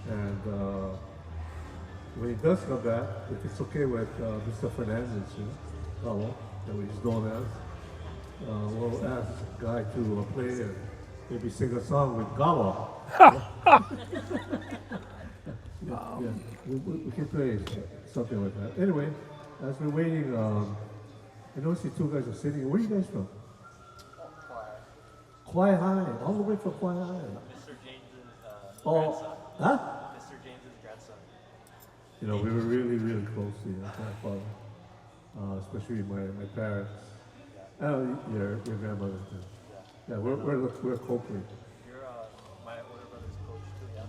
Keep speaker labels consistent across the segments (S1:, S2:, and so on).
S1: And when he does come back, if it's okay with Mr. Fernandez, Galo, that he's known as, we'll ask Guy to play and maybe sing a song with Galo. Yeah, we can play something like that. Anyway, as we're waiting, I noticed you two guys are sitting. Where are you guys from? Kauai High, all the way from Kauai High.
S2: Mr. James's grandson.
S1: Huh?
S2: Mr. James's grandson.
S1: You know, we were really, really close to your grandfather, especially my parents. Oh, your grandmother too. Yeah, we're Copley.
S2: You're my older brother's coach too, yeah?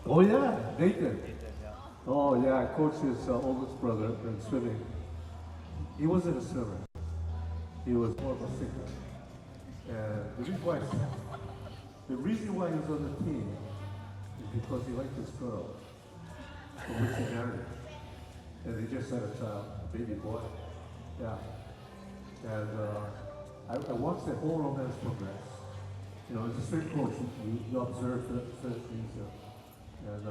S1: Oh yeah, Nathan.
S2: Nathan, yeah.
S1: Oh yeah, I coached his oldest brother in swimming. He wasn't a swimmer. He was more of a singer. And the reason why he was on the team is because he liked this girl, for which he married. And they just had a child, a baby boy. Yeah. And I watched the whole romance progress. You know, as a straight coach, you observe certain things.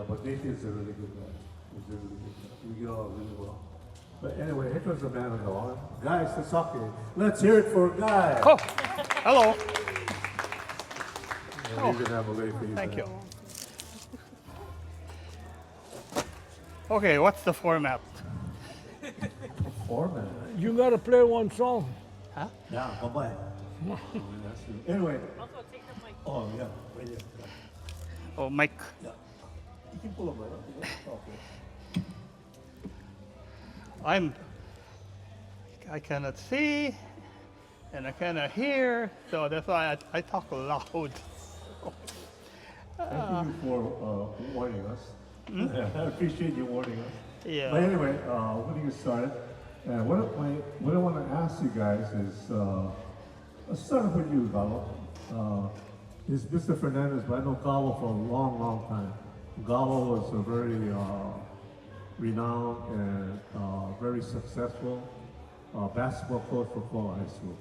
S1: But Nathan's a really good guy. He's a really good guy. We get along really well. But anyway, here comes the man on the lawn. Guy Sasaki. Let's hear it for Guy.
S3: Oh, hello.
S1: And you can have a late for you.
S3: Thank you. Okay, what's the format?
S1: Format.
S4: You gotta play one song.
S3: Huh?
S1: Yeah, bye-bye. Anyway. Oh, yeah, right here.
S3: Oh, Mike.
S1: Yeah. You can pull them right up. Okay.
S3: I cannot see and I cannot hear, so that's why I talk loud.
S1: Thank you for warning us. I appreciate you warning us.
S3: Yeah.
S1: But anyway, we're going to get started. What I want to ask you guys is, let's start with you, Galo. Is Mr. Fernandez, but I know Galo for a long, long time. Galo was a very renowned and very successful basketball coach for Kohala High School.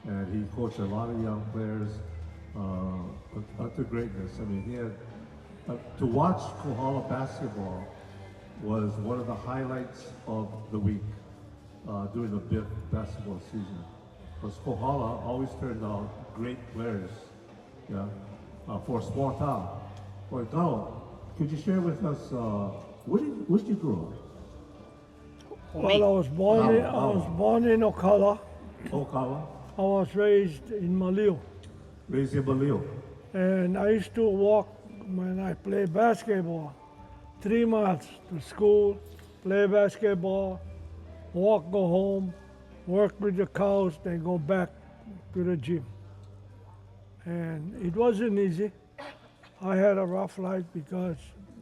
S1: And he coached a lot of young players up to greatness. I mean, he had, to watch Kohala basketball was one of the highlights of the week during the big basketball season. Because Kohala always turned out great players, yeah, for a small town. Well, Galo, could you share with us, where did you grow up?
S4: Well, I was born in Kohala.
S1: Kohala?
S4: I was raised in Malio.
S1: Raised in Malio.
S4: And I used to walk when I played basketball 3 miles to school, play basketball, walk, go home, work with the cows, then go back to the gym. And it wasn't easy. I had a rough life because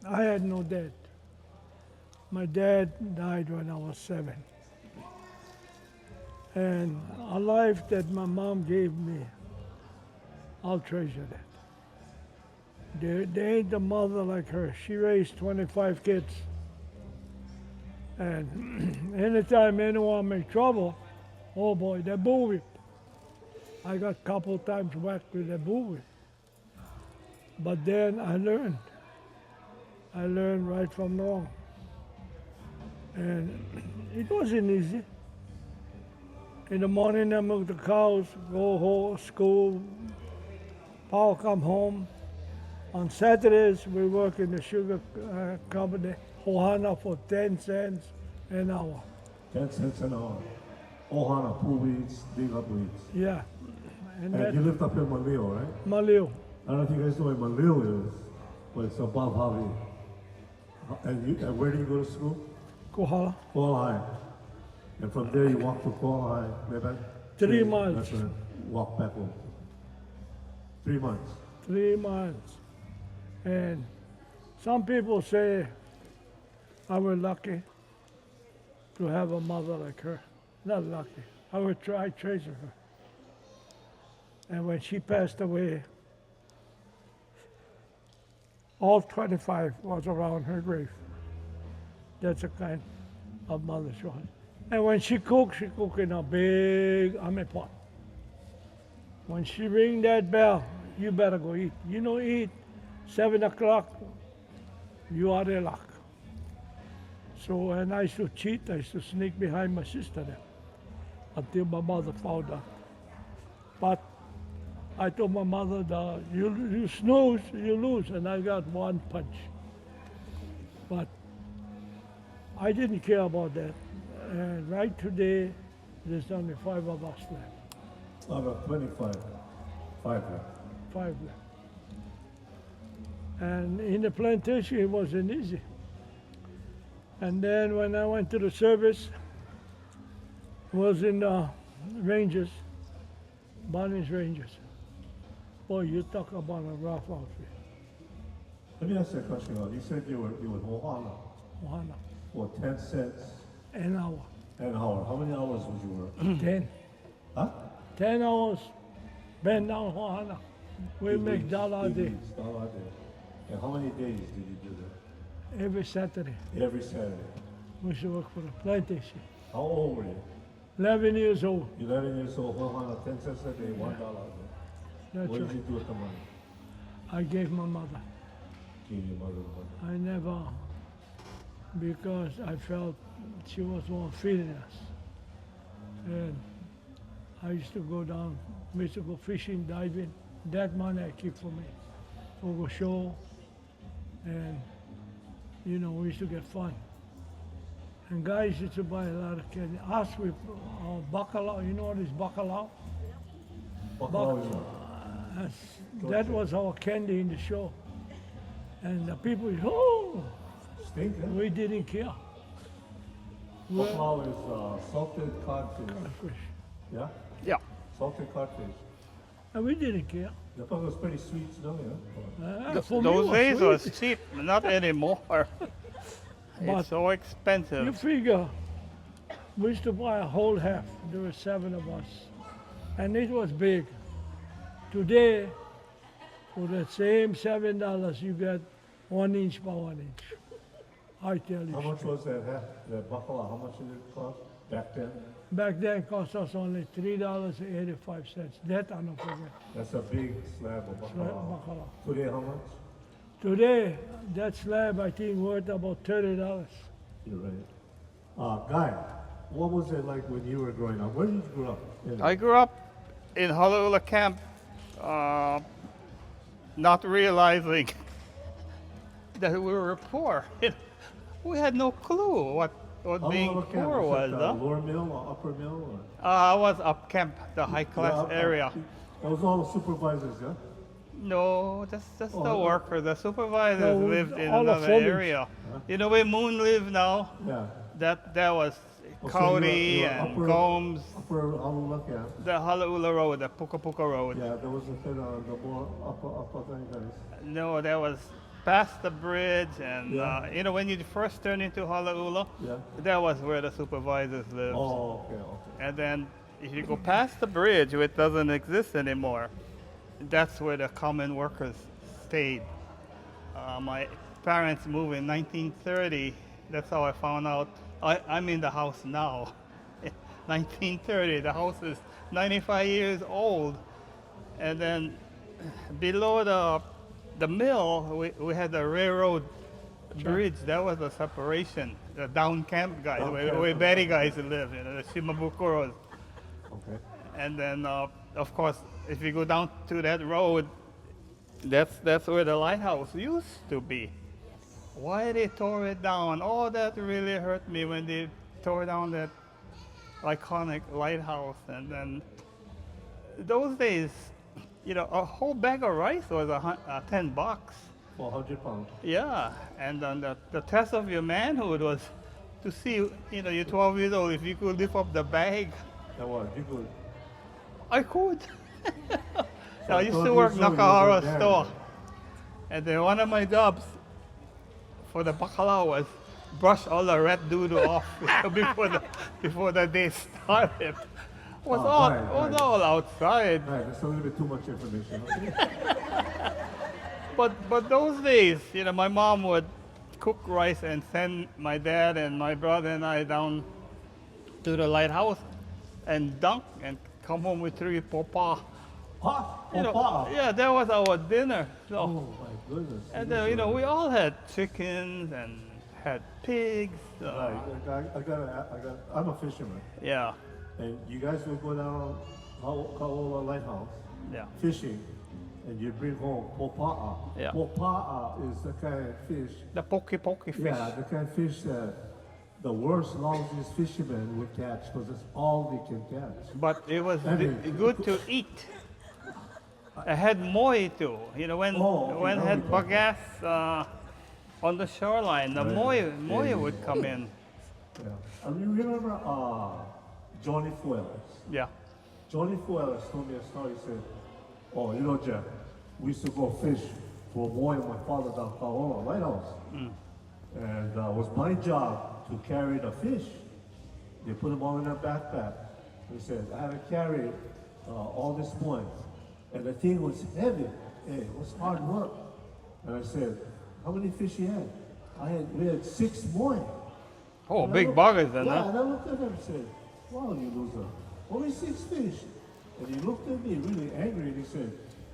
S4: I had no dad. My dad died when I was 7. And a life that my mom gave me, I'll treasure that. There ain't a mother like her. She raised 25 kids. And anytime anyone make trouble, oh boy, they bull whip. I got a couple times whacked with a bull whip. But then I learned. I learned right from wrong. And it wasn't easy. In the morning, I milk the cows, go home, school, Paul come home. On Saturdays, we work in the sugar company, Ohana, for 10 cents an hour.
S1: 10 cents an hour. Ohana, pull weeds, dig up weeds.
S4: Yeah.
S1: And you lived up in Malio, right?
S4: Malio.
S1: I don't know if you guys know where Malio is, but it's above Hawaii. And where do you go to school?
S4: Kohala.
S1: Kohala High. And from there you walk to Kohala High, maybe?
S4: 3 miles.
S1: That's right. Walk back home. 3 months.
S4: 3 miles. And some people say I was lucky to have a mother like her. Not lucky. I treasure her. And when she passed away, all 25 was around her grave. That's the kind of mother she was. And when she cooked in a big ame pot. When she ring that bell, you better go eat. You know, eat 7 o'clock, you are in luck. So, and I used to cheat, I used to sneak behind my sister there until my mother found out. But I told my mother that you snooze, you lose, and I got one punch. But I didn't care about that. And right today, there's only 5 of us left.
S1: Out of 25, 5 left.
S4: 5 left. And in the plantation, it wasn't easy. And then when I went to the service, was in the Rangers, Bonnie's Rangers. Boy, you talk about a rough outfit.
S1: Let me ask you a question. You said you were Kohala
S4: Ohana,
S1: for 10 cents
S4: an hour,
S1: an hour. How many hours would you work?
S4: 10.
S1: Huh?
S4: 10 hours, bend down Ohana. We
S1: 2
S4: make
S1: weeks,
S4: dollar a
S1: 2
S4: day,
S1: weeks, dollar a day. And how many days did you do that?
S4: every Saturday.
S1: Every Saturday.
S4: We used to work for the plantation.
S1: How old were you?
S4: 11 years old.
S1: 11 years old, Kohala, 10 cents a day, $1 a day.
S4: That's
S1: What did
S4: right.
S1: you do with the money?
S4: I gave my mother.
S1: Gave your mother the money.
S4: I never, because I felt she was one feeding us. And I used to go down, we used to go fishing, diving. That money I keep for me. We go show, and you know, we used to get fun. And guys used to buy a lot of candy. Us with bacalao, you know what is bacalao?
S1: Buffalo is what?
S4: That was our candy in the show. And the people, oh,
S1: Steak, huh?
S4: we didn't care.
S1: Buffalo is salted codfish.
S4: Fish.
S1: Yeah?
S3: Yeah.
S1: Salted codfish.
S4: And we didn't care.
S1: The fuck was pretty sweet snow, yeah?
S4: For me,
S3: Those
S4: it
S3: days
S4: sweet.
S3: was cheap, not anymore.
S4: But
S3: It's so
S4: You
S3: expensive.
S4: figure, we used to buy a whole half. There were 7 of us. And it was big. Today, for the same $7, you get 1 inch by 1 inch. I tell
S1: How
S4: you.
S1: much was that buffalo? How much did it cost back then?
S4: Back then, it cost us only $3.85. That I don't forget.
S1: That's a big slab of buffalo.
S4: Bacalao.
S1: Today, how much?
S4: Today, that slab I think worth about $30.
S1: You're right. Guy, what was it like when you were growing up? Where did you grow up?
S3: I grew up in Honolulu camp, not realizing that we were poor. We had no clue what being poor was. Huh?
S1: Lower mill or upper mill? Or?
S3: I was up camp, the high class
S1: Yeah,
S3: area.
S1: That was all the supervisors, yeah?
S3: No, just the
S1: Oh,
S3: worker. The supervisors
S4: No,
S3: lived in
S4: all the
S3: another
S4: foremen.
S3: area. You know where Moon live now?
S1: Yeah.
S3: That was
S1: Oh, so
S3: Cody
S1: you were
S3: and
S1: upper-
S3: Gomes,
S1: Upper Honolulu camp.
S3: the Halaula Road, the Puka Puka Road.
S1: Yeah, there was the more upper thing, guys.
S3: No, that was past the bridge, and
S1: Yeah.
S3: you know when you first turn into Halaula,
S1: Yeah.
S3: that was where the supervisors lived.
S1: Oh, okay.
S3: And then if you go past the bridge, which doesn't exist anymore, that's where the common workers stayed. My parents moved in 1930. That's how I found out. I'm in the house now. 1930. The house is 95 years old. And then below the mill, we had the railroad bridge. That was a separation. The down camp guys,
S1: Down
S3: where
S1: camp.
S3: Betty guys live, the Shimabukuros.
S1: Okay.
S3: And then, of course, if you go down to that road, that's where the lighthouse used to be. Why they tore it down? Oh, that really hurt me when they tore down that iconic lighthouse. And then those days, you know, a whole bag of rice was $10.
S1: 400 pounds.
S3: Yeah, and then the test of your manhood was to see, you know, you're 12 years old, if you could lift up the bag.
S1: That was, you could.
S3: I could. I used
S1: 12
S3: to work
S1: years old, you
S3: Nakahara
S1: were there.
S3: store. And then one of my jobs for the bacalao was brush all the red doodle off before the day started. Was
S1: Oh,
S3: all
S1: right,
S3: was
S1: right.
S3: all outside.
S1: Right, that's a little bit too much information.
S3: But those days, you know, my mom would cook rice and send my dad and my brother and I down to the lighthouse and dunk and come home with 3 popa.
S1: Huh?
S3: You know,
S1: Opa.
S3: yeah, that was our dinner. So
S1: Oh my goodness.
S3: And you know, we all had chickens and had pigs.
S1: Right. I'm a fisherman.
S3: Yeah,
S1: And you guys will go down Kohala Lighthouse
S3: yeah,
S1: fishing, and you bring home popa'a.
S3: Yeah.
S1: Popa'a is the kind of fish,
S3: the poke fish.
S1: yeah, the kind of fish that the world's lousiest fishermen would catch because it's all they can catch.
S3: But it was
S1: I mean,
S3: good to eat. I had moi too. You know, when
S1: Oh, okay, now
S3: had
S1: we talk.
S3: bagasse on the shoreline, the
S1: Right.
S3: moi
S1: Yeah.
S3: would come in.
S1: Yeah. And you remember Johnny Fuelas?
S3: Yeah,
S1: Johnny Fuelas told me a story. He said, "Oh, you know, Jeff, we used to go fish for boy and my father down Kohala Lighthouse, and it was my job to carry the fish. They put them all in a backpack. He said I had to carry all this point, and the thing was heavy. Hey, it was hard work. And I said, how many fish you had? We had 6 moi.
S3: oh,
S1: And I
S3: big
S1: looked-
S3: buggers then,
S1: Yeah,
S3: huh?
S1: and I looked at him and said, wow, you loser. Only 6 fish. And he looked at me really angry and he said,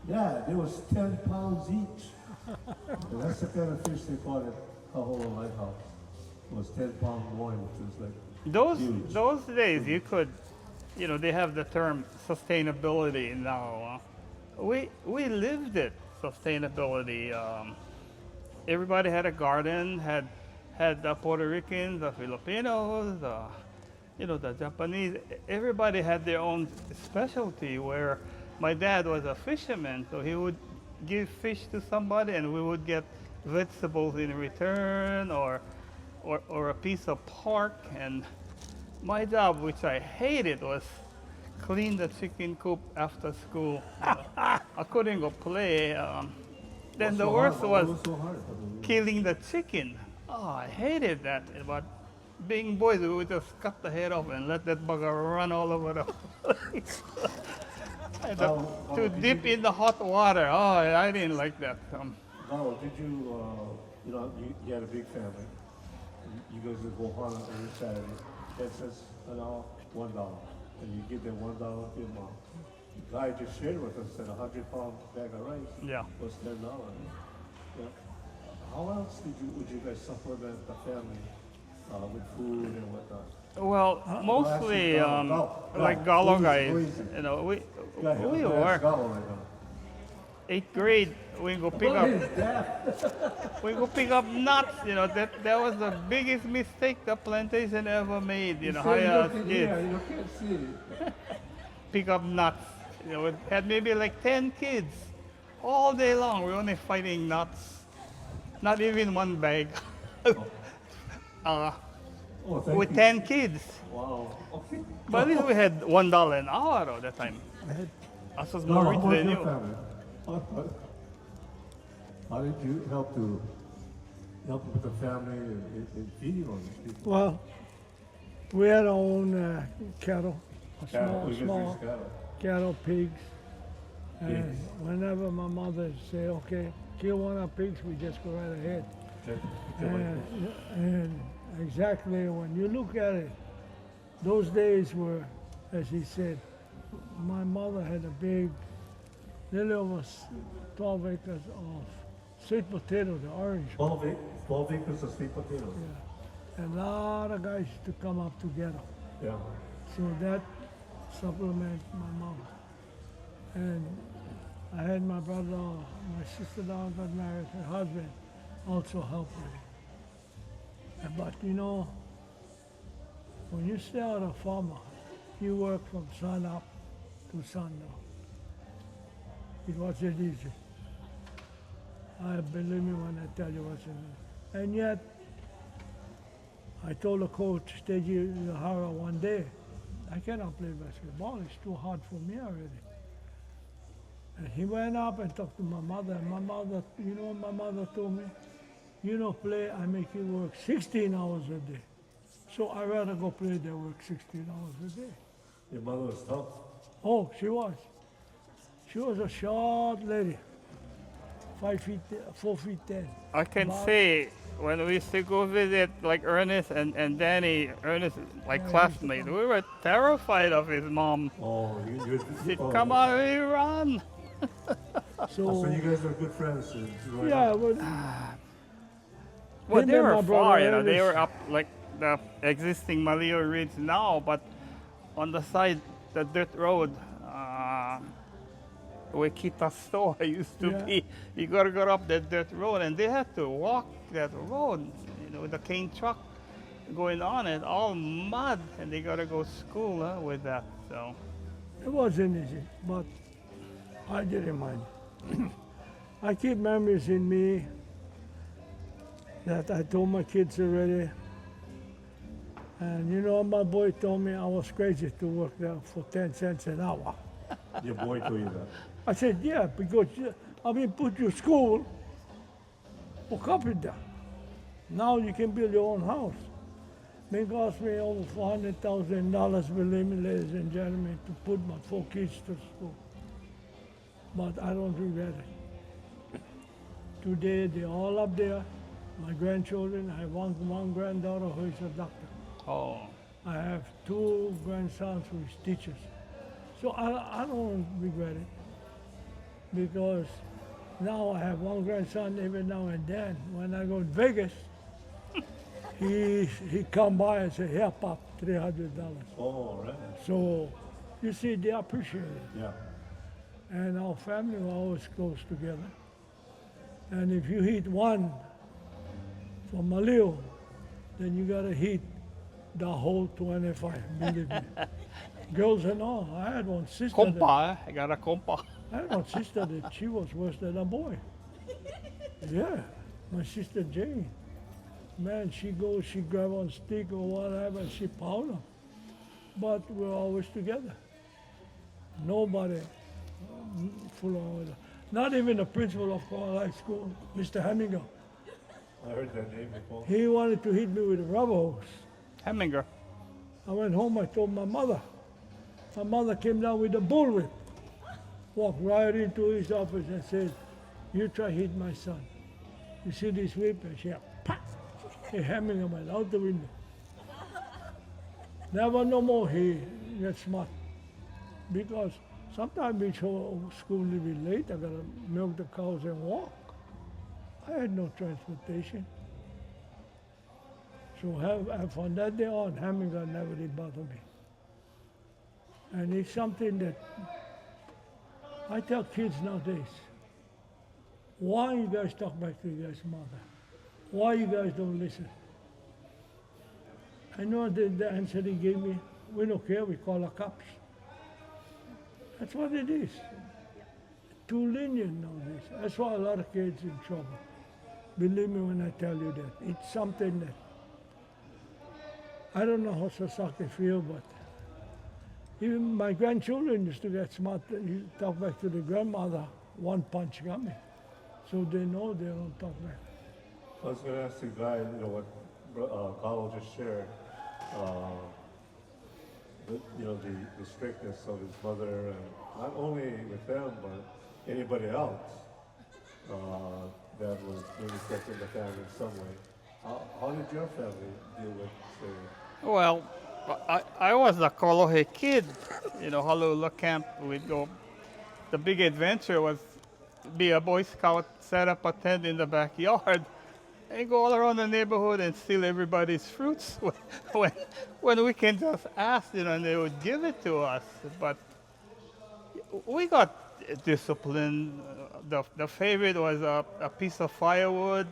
S1: yeah, there was 10 pounds each. And that's the kind of fish they caught at Kohala Lighthouse. It was 10-pound moi, which was like huge.
S3: Those days you could, you know, they have the term sustainability now. We lived it, sustainability. Everybody had a garden, had the Puerto Ricans, the Filipinos, you know, the Japanese. Everybody had their own specialty. Where my dad was a fisherman, so he would give fish to somebody, and we would get vegetables in return, or a piece of pork. And my job, which I hated, was clean the chicken coop after school. I couldn't go play. Then the worst was
S1: so hard. I mean,
S3: killing the chicken. Oh, I hated that. But being boys, we would just cut the head off and let that bugger run all over the place. And to dip in the hot water. Oh, I didn't like that.
S1: Galo, did you, you know, you had a big family. You guys would go hunt every Saturday. That says an hour, $1. And you give them $1 to your mom. The guy just shared with us that a 100-pound bag of rice
S3: Yeah.
S1: was $10. Yeah. How else would you guys supplement the family with food and whatnot?
S3: Well, mostly like
S1: Galo,
S3: Galo guys.
S1: go easy.
S3: You know, we
S1: Yeah, I'm gonna ask
S3: work.
S1: Galo right now.
S3: 8th grade, we go pick up. We go pick up nuts. You know, that was the biggest mistake the plantation ever made. You know, how us kids
S1: Yeah, you can't see it.
S3: pick up nuts. You know, we had maybe like 10 kids all day long. We're only fighting nuts. Not even one bag.
S1: Oh, thank
S3: With
S1: you.
S3: 10 kids.
S1: Wow. Okay.
S3: But at least we had $1 an hour at that time. Us was more
S1: Galo,
S3: rich
S1: how about
S3: than
S1: your
S3: you.
S1: family? How did you help with the family and feeding on these people?
S4: Well, we had our own cattle,
S1: Cattle, we
S4: small
S1: get these cattle.
S4: cattle, pigs. And
S1: Pigs.
S4: whenever my mother say, okay, kill one of the pigs, we just go right ahead. And exactly when you look at it, those days were, as he said, my mother had a big, nearly almost 12 acres of sweet potato, the orange.
S1: 12 acres of sweet potatoes.
S4: Yeah. A lot of guys used to come up together.
S1: Yeah.
S4: So that supplement my mom. And I had my brother, my sister-in-law got married, her husband also helped me. But you know, when you stay out a farmer, you work from sun up to sundown. It wasn't easy. I believe me when I tell you what's in it. And yet, I told the coach, Steji Yahara one day, I cannot play basketball, it's too hard for me already. And he went up and talked to my mother, and my mother, you know what my mother told me? You don't play, I make you work 16 hours a day. So I'd rather go play than work 16 hours a day.
S1: Your mother was tough.
S4: Oh, she was. She was a short lady, 5 feet, 4 feet 10.
S3: I can
S4: Bob-
S3: say when we used to go visit like Ernest and Danny, Ernest like
S4: Yeah,
S3: classmates, we were terrified of his mom.
S1: Oh,
S3: She'd come out and we run.
S1: So you guys are good friends since growing
S4: yeah,
S1: up?
S4: but
S3: Well,
S4: him
S3: they
S4: and
S3: were
S4: my
S3: far,
S4: brother
S3: you know, they
S4: Ellis.
S3: were up like the existing Maleo Ridge now, but on the side, the dirt road, where Kita store used to
S4: Yeah.
S3: be, you gotta go up that dirt road, and they had to walk that road, you know, with the cane truck going on it, all mud, and they gotta go school with that, so.
S4: It wasn't easy, but I didn't mind. I keep memories in me that I told my kids already. And you know, my boy told me I was crazy to work there for 10 cents an hour.
S1: Your boy told you that.
S4: I said, yeah, because I've been put to school for carpenter. Now you can build your own house. It cost me over $400,000, believe me, ladies and gentlemen, to put my 4 kids to school. But I don't regret it. Today, they're all up there. My grandchildren, I have one granddaughter who is a doctor.
S3: Oh.
S4: I have 2 grandsons who is teachers. So I don't regret it because now I have one grandson every now and then. When I go to Vegas, he come by and say, here, Pop, $300.
S1: Oh, right.
S4: So you see, they appreciate it.
S1: Yeah.
S4: And our family were always close together. And if you hit one from Maleo, then you gotta hit the whole 25, believe me. Girls and all. I had one sister.
S3: Compa, I got a compa.
S4: I had one sister that she was worse than a boy. Yeah, my sister Jane. Man, she goes, she grab on stick or whatever, and she pound them. But we're always together. Nobody full of, not even the principal of Kohala High School, Mr. Heminger.
S1: I heard that name before.
S4: He wanted to hit me with a rubber hose.
S3: Heminger.
S4: I went home, I told my mother. My mother came down with a bullwhip, walked right into his office and said, you try hit my son. You see this whip? And she, pop! He hammering him out the window. Never no more he get smart. Because sometimes we show school a little bit late, I gotta milk the cows and walk. I had no transportation. So from that day on, Heminger never did bother me. And it's something that I tell kids nowadays, why you guys talk back to your guys' mother? Why you guys don't listen? I know the answer they gave me, we don't care, we call the cops. That's what it is. Too lenient nowadays. That's why a lot of kids in trouble. Believe me when I tell you that. It's something that, I don't know how Sasaki feel, but even my grandchildren used to get smart. You talk back to the grandmother, one punch got me. So they know they don't talk back.
S1: I was going to ask the guy, you know, what Galo just shared, the strictness of his mother, and not only with them, but anybody else that was maybe affecting the family in some way. How did your family deal with
S3: Well, I was a Kolohe kid, you know, Halula camp. We'd go. The big adventure was be a Boy Scout, set up a tent in the backyard, and go all around the neighborhood and steal everybody's fruits when we can just ask, you know, and they would give it to us. But we got disciplined. The favorite was a piece of firewood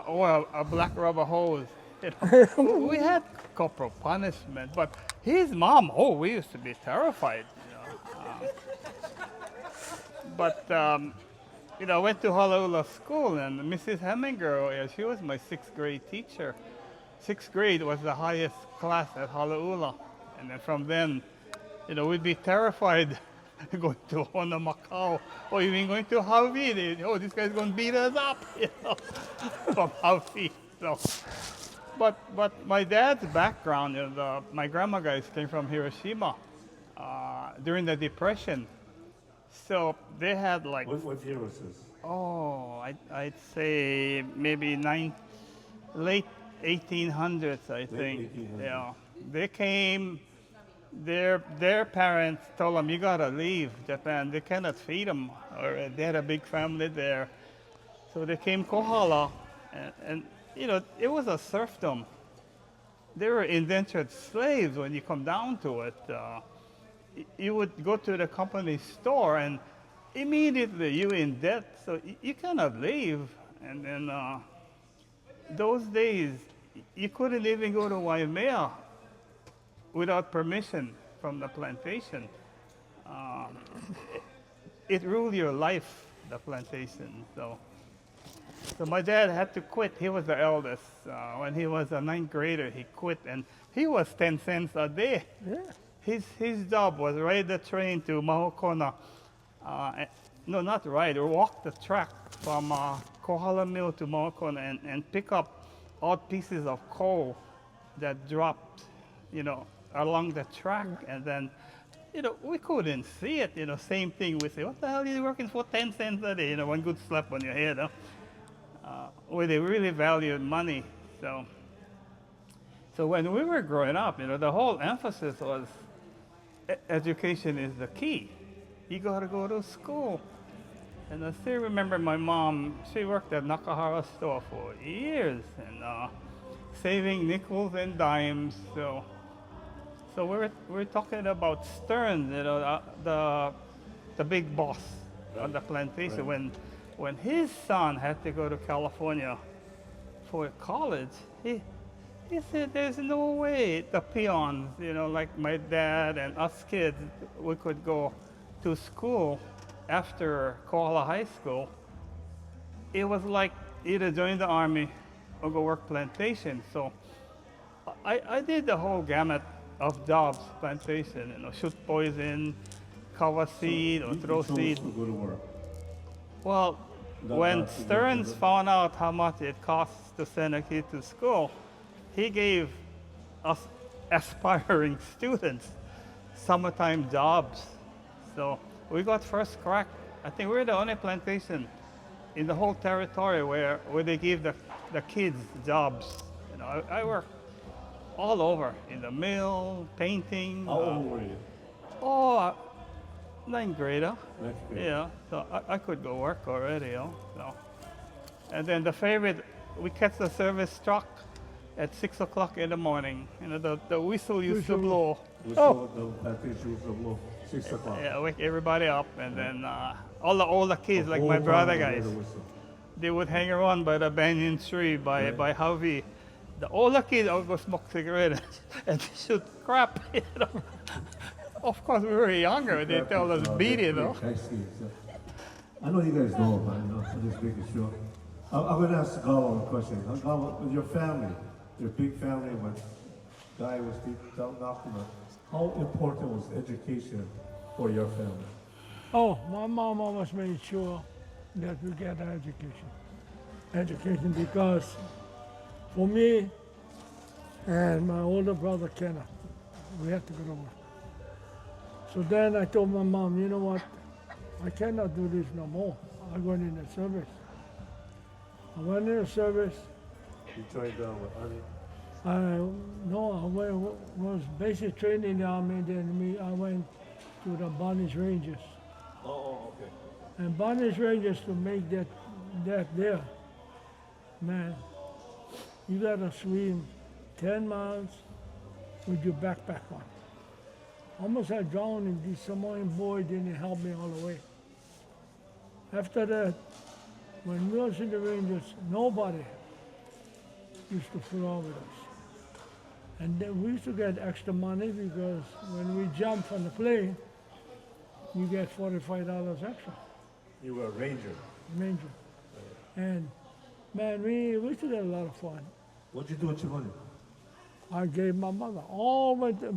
S3: or a black rubber hose. You know, we had corporal punishment, but his mom, we used to be terrified. You know, I went to Halaula school, and Mrs. Heminger, she was my 6th grade teacher. 6th grade was the highest class at Halaula, and then from then, you know, we'd be terrified going to Macau, or even going to Hawaii. This guy's going to beat us up, you know, from Hawaii. So. But my dad's background, my grandma guys came from Hiroshima during the Depression. So they had like...
S1: What year was this?
S3: I'd say maybe late 1800s, I think.
S1: 1800s.
S3: Yeah. They came, their parents told them, you gotta leave Japan. They cannot feed them, or they had a big family there. So they came Kohala, and it was a serfdom. They were indentured slaves when you come down to it. You would go to the company store and immediately you in debt, so you cannot leave. And then those days, you couldn't even go to Waimea without permission from the plantation. Um, it ruled your life, the plantation. So my dad had to quit. He was the eldest. When he was a ninth grader, he quit, and he was 10 cents a day.
S4: Yeah.
S3: His job was ride the train to Mahokona. No, not ride, or walk the track from Kohala Mill to Mahokona and pick up odd pieces of coal that dropped, along the track. And then, we couldn't see it. Same thing. We say, what the hell are you working for 10 cents a day? One good slap on your head. Where they really valued money. So when we were growing up, the whole emphasis was education is the key. You got to go to school. And I still remember my mom, she worked at Nakahara store for years and saving nickels and dimes. So we're talking about Stearns, the big boss on the plantation.
S1: Right.
S3: When his son had to go to California for college, he said there's no way the peons, like my dad and us kids, we could go to school after Kohala High School. It was like either join the army or go work plantation. So I did the whole gamut of jobs, plantation, shoot poison, cover seed, or throw
S1: You chose
S3: seed.
S1: to go to work.
S3: Well,
S1: Not
S3: when
S1: to go to
S3: Stearns
S1: work.
S3: found out how much it costs to send a kid to school, he gave us aspiring students summertime jobs. So we got first crack. I think we're the only plantation in the whole territory where they give the kids jobs. I worked all over, in the mill, painting.
S1: How old were you?
S3: Oh, ninth grader.
S1: Ninth grade.
S3: Yeah, so I could go work already, So. And then the favorite, we catch the service truck at 6 o'clock in the morning. The whistle used to blow.
S1: The plantation was below 6 o'clock.
S3: Yeah, wake everybody up, and then all the older kids, like
S1: The
S3: my
S1: whole
S3: brother
S1: town
S3: guys,
S1: heard the whistle.
S3: they would hang around by the banyan tree by Harvey. The older kids would go smoke cigarettes and shoot crap. Of course, we were younger. They tell us beat it,
S1: I see. So, I know you guys know, but I'm just making sure. I'm going to ask Galo a question. Galo, with your family, your big family, when Guy was knocking on, how important was education for your family?
S4: Oh, my mom always made sure that we get our education. Education because for me and my older brother Kenneth, we had to go to work. So then I told my mom, you know what, I cannot do this no more. I'm going in the service. I went in the service.
S1: You joined with Army?
S4: Was basic training in the army, then I went to the Bonnie's Rangers.
S1: Oh, okay.
S4: And Bonnie's Rangers, to make that there, man, you gotta swim 10 miles with your backpack on. Almost I drowned, and this Samoan boy didn't help me all the way. After that, when we was in the Rangers, nobody used to flow with us. And then we used to get extra money because when we jump from the plane, you get $45 extra.
S1: You were a ranger.
S4: Ranger. And man, we used to get a lot of fun.
S1: What'd you do with your money?
S4: I gave my mother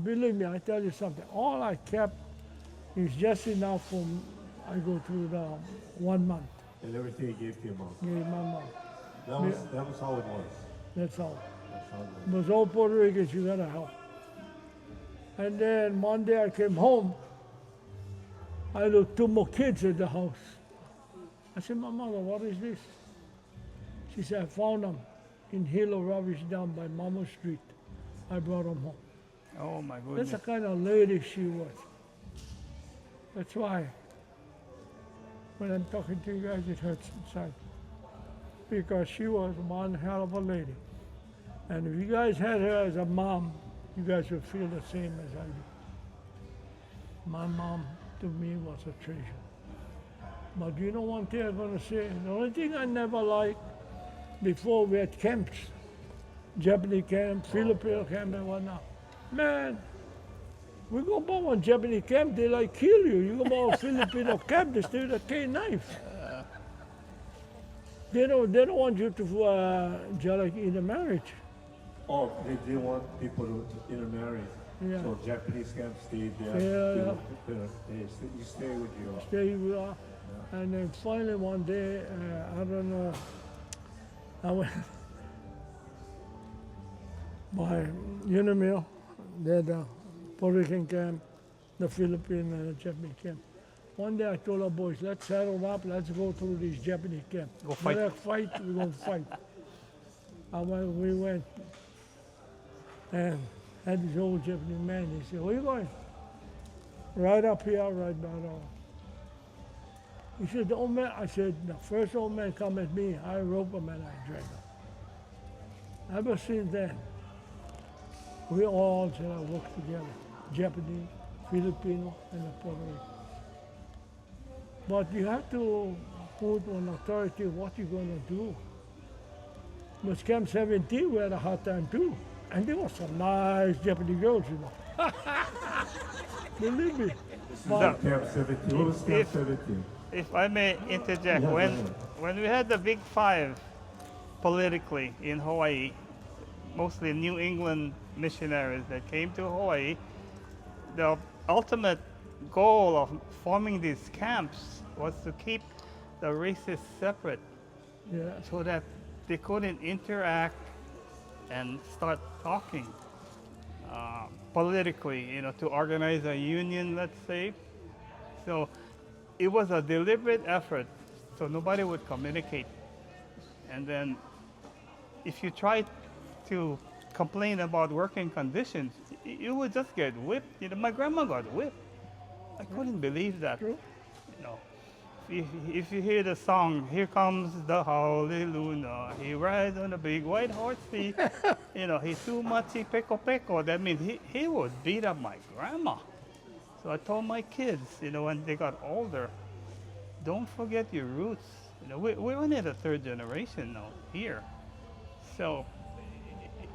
S4: believe me, I tell you something, all I kept is just enough for I go through the 1 month.
S1: And everything you gave to your mom.
S4: Gave my mom.
S1: That was how it was.
S4: That's all.
S1: That's how it was.
S4: But all Puerto Ricans, you gotta help. And then one day I came home, I looked 2 more kids at the house. I said, my mother, what is this? She said, I found them in Hilo rubbish down by Mama Street. I brought them home.
S3: Oh my
S4: That's
S3: goodness.
S4: the kind of lady she was. That's why when I'm talking to you guys, it hurts inside. Because she was one hell of a lady. And if you guys had her as a mom, you guys would feel the same as I do. My mom, to me, was a treasure. But you know one thing I'm going to say? The only thing I never liked, before we had camps, Japanese camp, Filipino camp, and whatnot. Man, we go by one Japanese camp, they like kill you. You go by a Filipino camp, they still with a K knife. They don't want you to just like in a marriage.
S1: Oh, they want people to intermarry.
S4: Yeah.
S1: So Japanese camp stayed there.
S4: Yeah.
S1: You stay with your.
S4: Stay you are. And then finally one day, I don't know, I went by Unimil, they the Puerto Rican camp, the Philippine and the Japanese camp. One day I told our boys, let's settle up, let's go through these Japanese camp.
S3: Go fight.
S4: Let's fight, we're going to fight. And we went and had this old Japanese man, he said, where you going? Right up here, right by the. He said, the old man, I said, the first old man come at me, I rope him and I drag him. Ever since then, we all said I work together, Japanese, Filipino, and the Puerto Rican. But you have to put on authority what you're going to do. But Camp 17, we had a hard time too. And there were some nice Japanese girls, you know. Believe me.
S1: Camp 17. What was Camp
S3: If-
S1: 17?
S3: If I may interject,
S1: Yeah,
S3: when
S1: go ahead.
S3: when we had the Big Five politically in Hawaii, mostly New England missionaries that came to Hawaii, the ultimate goal of forming these camps was to keep the races separate
S4: Yeah.
S3: so that they couldn't interact and start talking politically, to organize a union, let's say. So it was a deliberate effort so nobody would communicate. And then if you tried to complain about working conditions, you would just get whipped. My grandma got whipped. I couldn't believe that.
S4: True.
S3: If you hear the song, "Here Comes the Hallelujah," he rides on a big white horse, he too much, he peko peko. That means he would beat up my grandma. So I told my kids, when they got older, don't forget your roots. We're only the third generation now here. So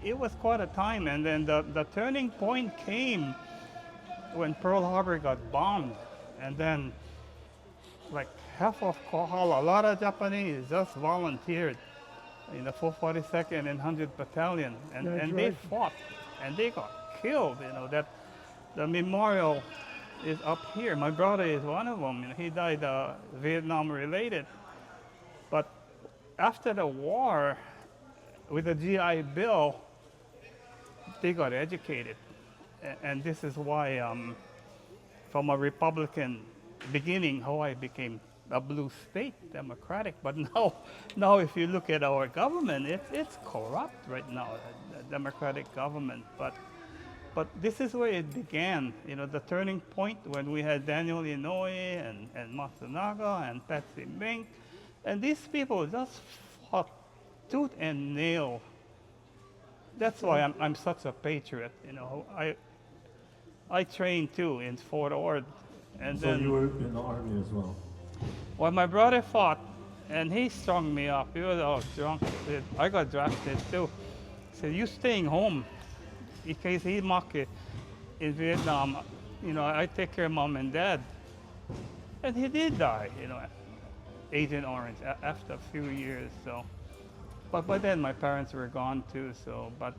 S3: it was quite a time. And then the turning point came when Pearl Harbor got bombed. And then like half of Kohala, a lot of Japanese just volunteered in the 442nd and 100th Battalion. And
S4: That's
S3: they
S4: right.
S3: fought and they got killed. That the memorial is up here. My brother is one of them. He died Vietnam related. But after the war, with the GI Bill, they got educated. And this is why, from a Republican beginning, Hawaii became a blue state, democratic. But now if you look at our government, it's corrupt right now, the democratic government. But this is where it began, the turning point when we had Daniel Inouye and Matsunaga and Patsy Mink. And these people just fought tooth and nail. That's why I'm such a patriot. I trained too in Fort Ord. And
S1: So
S3: then
S1: you were in the army as well.
S3: when my brother fought, and he strung me up, he was all drunk. I got drafted too. He said, you staying home in case he mock it in Vietnam. I take care of mom and dad. And he did die, Agent Orange after a few years. So, but by then my parents were gone too. So, but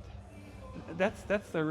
S3: that's the